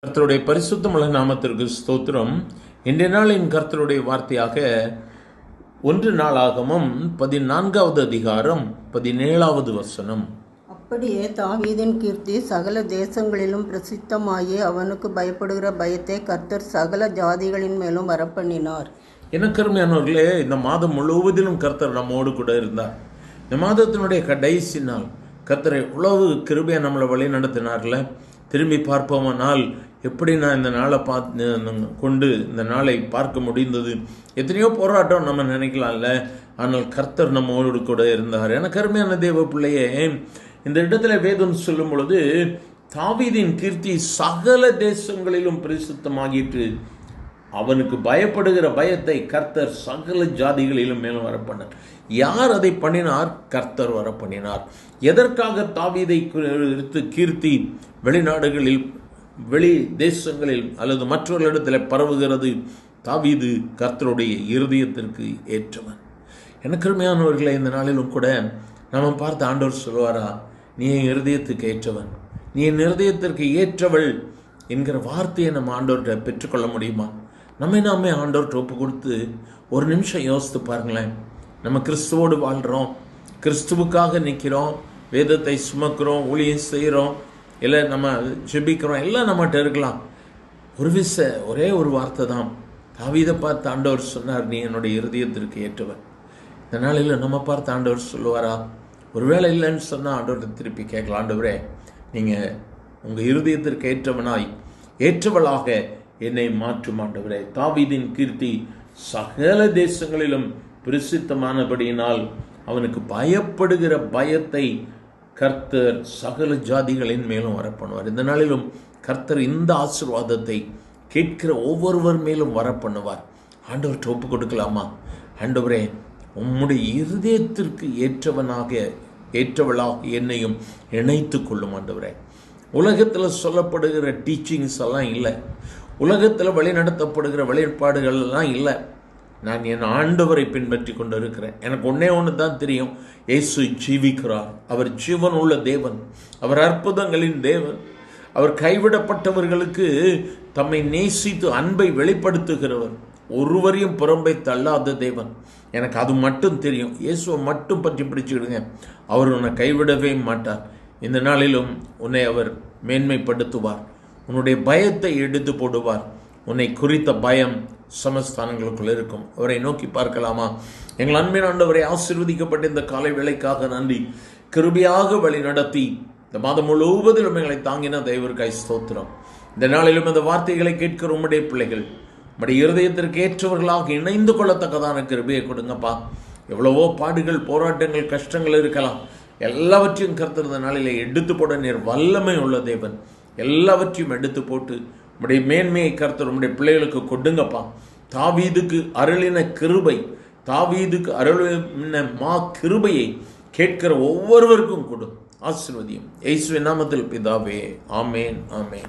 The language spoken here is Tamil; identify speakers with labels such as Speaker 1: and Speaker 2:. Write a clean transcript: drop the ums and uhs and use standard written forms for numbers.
Speaker 1: கர்த்தருடைய பரிசுத்தமுள்ள நாமத்திற்கு ஸ்தோத்திரம். இன்றைய நாளின் கர்த்தருடைய வார்த்தையாக 1 நாளாகமம் 14வது அதிகாரம் 17வது வசனம்.
Speaker 2: அப்படியே தாவீதின் கீர்த்தி சகல தேசங்களிலும் பிரசித்தமாகி அவனுக்கு பயப்படுகிற பயத்தை கர்த்தர் சகல ஜாதிகளின் மேலும் வரப்பண்ணினார்.
Speaker 1: எனக்கருமையானவர்களே, இந்த மாதம் முழுவதிலும் கர்த்தர் நம்மோடு கூட இருந்தார். இந்த மாதத்தினுடைய கடைசி நாள் கர்த்தரை உழவு கிருபையை நம்மளை வழி நடத்தினார்ல. திரும்பி பார்ப்போமானால் எப்படி நான் இந்த நாளை கொண்டு இந்த நாளை பார்க்க முடிந்தது. எத்தனையோ போராட்டம் நம்ம நினைக்கலாம்ல, ஆனால் கர்த்தர் நம்மோடு கூட இருந்தார். எனக்கு அருமையான தேவ பிள்ளையே, இந்த இடத்துல வேதம் சொல்லும் பொழுது தாவீதின் கீர்த்தி சகல தேசங்களிலும் பிரசித்தமாகிட்டு அவனுக்கு பயப்படுகிற பயத்தை கர்த்தர் சகல ஜாதிகளிலும் மேலும் வர பண்ணார். யார் அதை பண்ணினார்? கர்த்தர் வர பண்ணினார். எதற்காக தாவீதை கீர்த்தி வெளிநாடுகளில் வெளி தேசங்களில் அல்லது மற்றவர்களிடத்தில் பரவுகிறது? தாவீது கர்த்தருடைய இருதயத்திற்கு ஏற்றவன். எனக்கு அருமையானவர்களே, இந்த நாளிலும் கூட நம்ம பார்த்து ஆண்டவர் சொல்லுவாரா, நீ என் இருதயத்துக்கு ஏற்றவன், நீ என் இருதயத்திற்கு ஏற்றவள் என்கிற வார்த்தையை நம்ம ஆண்டவர்கிட்ட பெற்றுக்கொள்ள முடியுமா? நாமே ஆண்டவர்கிட்ட ஒப்பு கொடுத்து ஒரு நிமிஷம் யோசித்து பாருங்களேன். நம்ம கிறிஸ்துவோடு வாழ்கிறோம், கிறிஸ்துவுக்காக நிற்கிறோம், வேதத்தை சுமக்கிறோம், ஊழியம் செய்கிறோம், இல்லை நம்ம ஜெபிக்கிறோம், எல்லாம் நம்மகிட்ட இருக்கலாம். ஒரே ஒரு வார்த்தை தான் தாவீதை பார்த்து ஆண்டவர் சொன்னார், நீ என்னுடைய இருதயத்திற்கு ஏற்றவன். இந்த நாளில் நம்ம பார்த்து ஆண்டவர் சொல்லுவாரா? ஒருவேளை இல்லைன்னு சொன்னால் ஆண்டவர்கிட்ட திருப்பி கேட்கலாம், ஆண்டவரே நீங்கள் உங்கள் இருதயத்திற்கு ஏற்றவளாக என்னை மாற்றும் ஆண்டவரே. தாவீதின் கீர்த்தி சகல தேசங்களிலும் பிரசித்தமானபடியினால் அவனுக்கு பயப்படுகிற பயத்தை கர்த்தர் சகல ஜாதிகளின் மேலும் வரப்பண்ணுவார். இந்த நாளிலும் கர்த்தர் இந்த ஆசீர்வாதத்தை கேட்கிற ஒவ்வொருவர் மேலும் வரப்பண்ணுவார். ஆண்டவர்கிட்ட ஒப்பு கொடுக்கலாமா? ஆண்டவரே, உம்முடைய இருதயத்திற்கு ஏற்றவளாக என்னையும் இணைத்து கொள்ளும் ஆண்டவரே. உலகத்தில் சொல்லப்படுகிற டீச்சிங்ஸ் எல்லாம் இல்லை, உலகத்தில் வழிநடத்தப்படுகிற வெளிப்பாடுகள் எல்லாம் இல்லை. நான் என் ஆண்டவரை பின்பற்றி கொண்டு இருக்கிறேன். எனக்கு ஒன்று தான் தெரியும், இயேசு ஜீவிக்கிறார். அவர் ஜீவன் உள்ள தேவன், அவர் அற்புதங்களின் தேவன், அவர் கைவிடப்பட்டவர்களுக்கு தம்மை நேசித்து அன்பை வெளிப்படுத்துகிறவர், ஒருவரையும் புறம்பை தள்ளாத தேவன். எனக்கு அது மட்டும் தெரியும். இயேசுவை மட்டும் பற்றி பிடிச்சிடுங்க, அவர் உன்னை கைவிடவே மாட்டார். இந்த நாளிலும் உன்னை அவர் மேன்மைப்படுத்துவார், உன்னுடைய பயத்தை எடுத்து போடுவார். உன்னை குறித்த பயம் சமஸ்தானங்களுக்குள் இருக்கும். அவரை நோக்கி பார்க்கலாமா? எங்கள் அன்பின் ஆண்டவரை, ஆசீர்வதிக்கப்பட்ட இந்த காலை வேளைக்காக நன்றி. கிருபையாக வழி நடத்தி இந்த மாதம் முழுவதிலும் எங்களை தாங்கின தெய்வருக்காய் ஸ்தோத்திரம். இந்த நாளிலும் இந்த வார்த்தைகளை கேட்கிற உம்முடைய பிள்ளைகள் உம்முடைய இருதயத்திற்கு ஏற்றவர்களாக இணைந்து கொள்ளத்தக்கதான கிருபையை கொடுங்கப்பா. எவ்வளவோ பாடுகள், போராட்டங்கள், கஷ்டங்கள் இருக்கலாம், எல்லாவற்றையும் கர்த்தர் இந்த நாளிலே எடுத்து போட நீர் வல்லமை உள்ள தேவன். எல்லாவற்றையும் எடுத்து போட்டு உம்முடைய மேன்மையை கர்த்தர் உம்முடைய பிள்ளைகளுக்கு கொடுங்கப்பா. தாவீதுக்கு அருளின கிருபை, தாவீதுக்கு அருளின கிருபையை கேட்கிற ஒவ்வொருவருக்கும் கொடு. ஆசீர்வதியும். இயேசுவின் நாமத்தில் பிதாவே, ஆமேன், ஆமேன்.